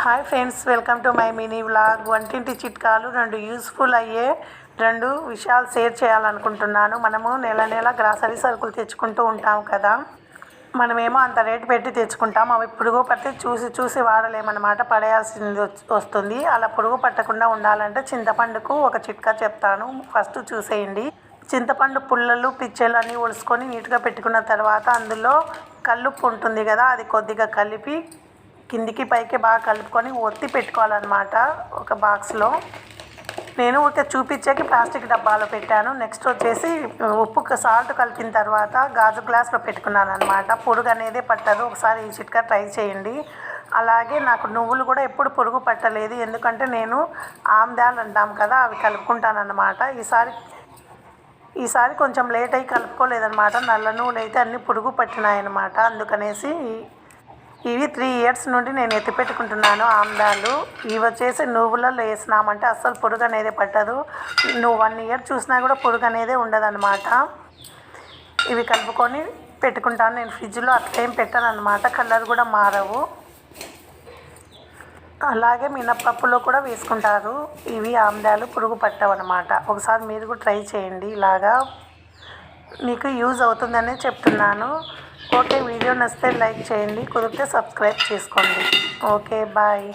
Hi friends, welcome to my mini vlog. వంటింటి చిట్కాలు రెండు యూస్ఫుల్ అయ్యే రెండు విషయాలు షేర్ చేయాలనుకుంటున్నాను. మనము నెల నెల గ్రాసరీ సరుకులు తెచ్చుకుంటూ ఉంటాం కదా. మనమేమో అంత రేటు పెట్టి తెచ్చుకుంటాం. అవి పురుగు పట్టి చూసి చూసి వాడలేమన్నమాట, పడేయాల్సింది వస్తుంది. అలా పురుగు పట్టకుండా ఉండాలంటే చింతపండుకు ఒక చిట్కా చెప్తాను, ఫస్ట్ చూసేయండి. చింతపండు పుల్లలు పిచ్చెలు అన్నీ ఒలుసుకొని నీట్గా పెట్టుకున్న తర్వాత అందులో కల్లుప్పు ఉంటుంది కదా, అది కొద్దిగా కలిపి కిందికి పైకి బాగా కలుపుకొని ఒత్తి పెట్టుకోవాలన్నమాట ఒక బాక్స్లో. నేను ఊరికే చూపించేకి ప్లాస్టిక్ డబ్బాలో పెట్టాను. నెక్స్ట్ వచ్చేసి ఉప్పు సాల్ట్ కలిపిన తర్వాత గాజు గ్లాస్లో పెట్టుకున్నాను అనమాట. పురుగు అనేది పట్టదు. ఒకసారి ఈ చిట్కా ట్రై చేయండి. అలాగే నాకు నువ్వులు కూడా ఎప్పుడు పురుగు పట్టలేదు, ఎందుకంటే నేను ఆమ్దాలు అంటాం కదా, అవి కలుపుకుంటానన్నమాట. ఈసారి కొంచెం లేట్ అయ్యి కలుపుకోలేదన్నమాట. నల్ల నువ్వులు అయితే అన్నీ పురుగు పట్టినాయన్నమాట. అందుకనేసి ఇవి 3 ఇయర్స్ నుండి నేను ఎత్తిపెట్టుకుంటున్నాను ఆమ్దాలు. ఇవి వచ్చేసి నువ్వులలో వేసినామంటే అస్సలు పురుగు అనేది పట్టదు. నువ్వు 1 ఇయర్ చూసినా కూడా పురుగు అనేది ఉండదన్నమాట. ఇవి కలుపుకొని పెట్టుకుంటాను నేను. ఫ్రిడ్జ్లో అట్లేం పెట్టాను అనమాట, కలర్ కూడా మారవు. అలాగే మినప్పప్పులో కూడా వేసుకుంటారు. ఇవి ఆమ్దాలు పురుగు పట్టవు అనమాట. ఒకసారి మీరు కూడా ట్రై చేయండి, ఇలాగా మీకు యూజ్ అవుతుందనే చెప్తున్నాను. ఓకే, వీడియో నచ్చితే లైక్ చేయండి, కుదిరితే సబ్స్క్రైబ్ చేసుకోండి. Okay, bye.